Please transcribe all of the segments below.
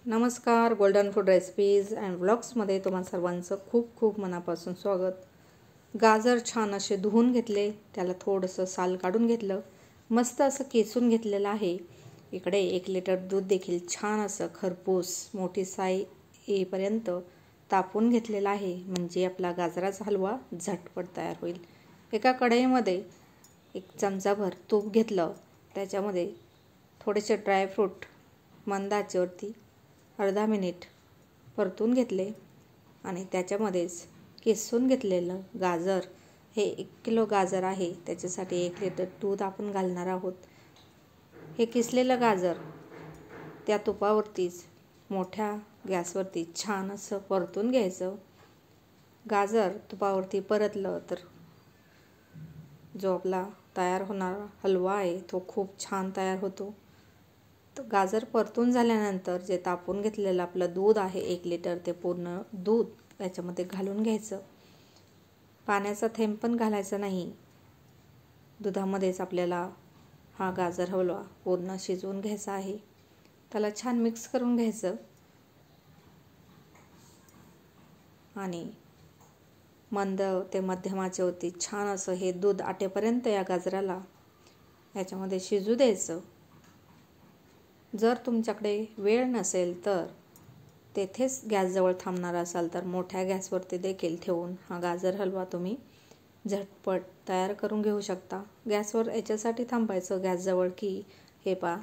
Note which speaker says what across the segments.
Speaker 1: नमस्कार, golden food recipes and व्लॉग्समध्ये तुम्हा सर्वांचं खूप खूप मनापासून स्वागत. गाजर छान असे धुवून घेतले, त्याला थोडंसं साल काढून घेतलं, मस्त असं केसून घेतलेलं आहे. इकडे 1 लिटर दूध देखील छान असं खरपूस मोठी साई येईपर्यंत तापून घेतलेला आहे, म्हणजे आपला गाजराचा हलवा झटपट तयार होईल. एका कढईमध्ये 1 चमचाभर तूप घेतलं, त्याच्यामध्ये थोडेसे ड्रायफ्रूट मंद आचेवरती अर्धा मिनिट परतून घेतले आणि त्याच्यामध्येच किसून घेतलेलं गाजर, हे 1 किलो गाजर आहे, त्याच्यासाठी 1 लिटर दूध आपण घालणार आहोत. हे किसलेलं गाजर त्या तुपावरतीच मोठ्या गॅसवरती छान असं परतून घ्यायचं. गाजर तुपावरती परतलं तर जो आपला तयार होणारा हलवा आहे तो खूप छान तयार होतो. तर गाजर परतून झाल्यानंतर जे तापून घेतलेलं आपलं दूध आहे 1 लिटर, ते पूर्ण दूध याच्यामध्ये घालून घ्यायचं. पाण्याचा थेंब पण घालायचा नाही. दुधामध्येच आपल्याला हा गाजर हलवा पूर्ण शिजवून घ्यायचा आहे. त्याला छान मिक्स करून घ्यायचं आणि मंद ते मध्यम आचेवरती छान असं हे दूध आटेपर्यंत या गाजराला याच्यामध्ये शिजू द्यायचं. जर तुमच्याकडे वेळ नसेल तर तेथेच गॅसजवळ थांबणार असाल तर मोठ्या गॅसवरती देखील ठेवून हा गाजर हलवा तुम्ही झटपट तयार करून घेऊ शकता. गॅसवर याच्यासाठी थांबायचं गॅसजवळ की हे पा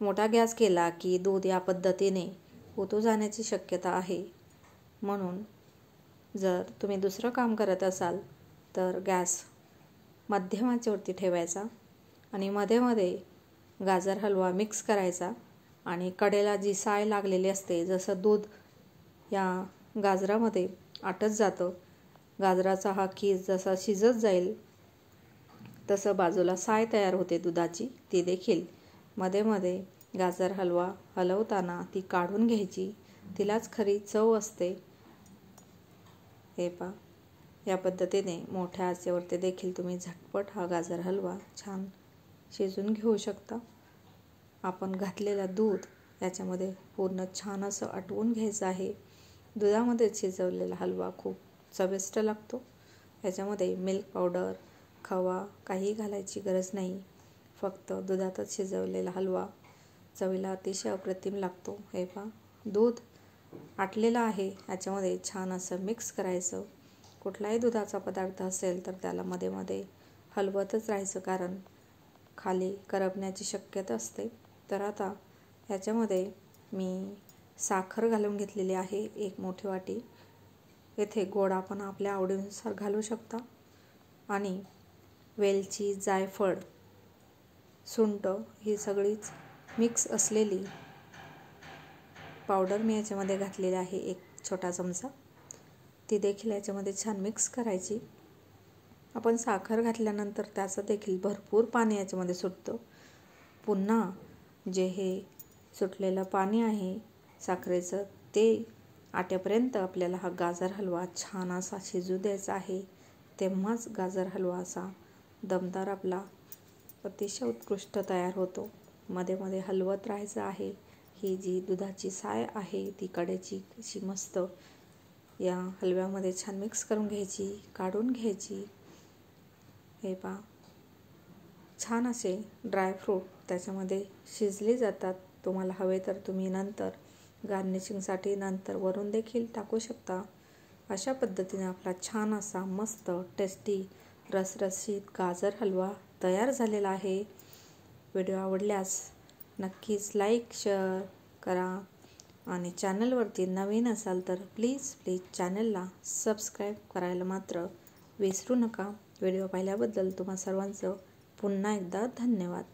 Speaker 1: मोठा गॅस केला की दूध या पद्धतीने उतू जाण्याची शक्यता आहे. म्हणून जर तुम्ही दुसरं काम करत असाल तर गॅस मध्यम आचेवरती ठेवायचा आणि मध्ये मध्ये गाजर हलवा मिक्स करायचा आणि कडेला जी साय लागलेली असते, जसं दूध या गाजरामध्ये आटत जातं, गाजराचा हा कीस जसा शिजत जाईल तसं बाजूला साय तयार होते दुधाची, ती देखील मध्ये मध्ये गाजर हलवा हलवताना ती काढून घ्यायची. तिलाच खरी चव असते. हे पा या पद्धतीने मोठ्या आचेवरती देखील तुम्ही झटपट हा गाजर हलवा छान शिजून घेऊ शकता. आपण घातलेलं दूध याच्यामध्ये पूर्ण छान असं आटवून घ्यायचं आहे. दुधामध्ये शिजवलेला हलवा खूप चविष्ट लागतो. याच्यामध्ये मिल्क पावडर, खवा काही घालायची गरज नाही. फक्त दुधातच शिजवलेला हलवा चवीला अतिशय अप्रतिम लागतो. हे पहा दूध आटलेलं आहे, याच्यामध्ये छान असं मिक्स करायचं. कुठलाही दुधाचा पदार्थ असेल तर त्याला मध्ये मध्ये हलवतच राहायचं, कारण खाली करपण्याची शक्यता असते. तर आता याच्यामध्ये मी साखर घालून घेतलेली आहे 1 मोठी वाटी. येथे गोड आपण आपल्या आवडीनुसार घालू शकता आणि वेलची, जायफळ, सुंठ ही सगळीच मिक्स असलेली पावडर मी याच्यामध्ये घातलेली आहे 1 छोटा चमचा. ती देखील याच्यामध्ये छान मिक्स करायची. आपण साखर घातल्यानंतर त्याचं देखील भरपूर पाणी याच्यामध्ये सुटतं. पुन्हा जे हे सुटलेलं पाणी आहे साखरेचं, ते आटेपर्यंत आपल्याला हा गाजर हलवा छान असा शिजू द्यायचा आहे. तेव्हाच गाजर हलवा असा दमदार आपला अतिशय उत्कृष्ट तयार होतो. मध्ये मध्ये हलवत राहायचं आहे. ही जी दुधाची साय आहे ती कडेची अशी मस्त या हलव्यामध्ये छान मिक्स करून घ्यायची, काढून घ्यायची. हे पहा छान असे ड्रायफ्रूट त्याच्यामध्ये शिजले जातात. तुम्हाला हवे तर तुम्ही नंतर गार्निशिंगसाठी नंतर वरून देखील टाकू शकता. अशा पद्धतीने आपला छान असा मस्त टेस्टी रसरशीत गाजर हलवा तयार झालेला आहे. व्हिडिओ आवडल्यास नक्कीच लाईक, शेअर करा आणि चॅनलवरती नवीन असाल तर प्लीज चॅनलला सबस्क्राईब करायला मात्र विसरू नका. व्हिडिओ पाहिल्याबद्दल तुम्हा सर्वांचं पुन्हा एकदा धन्यवाद.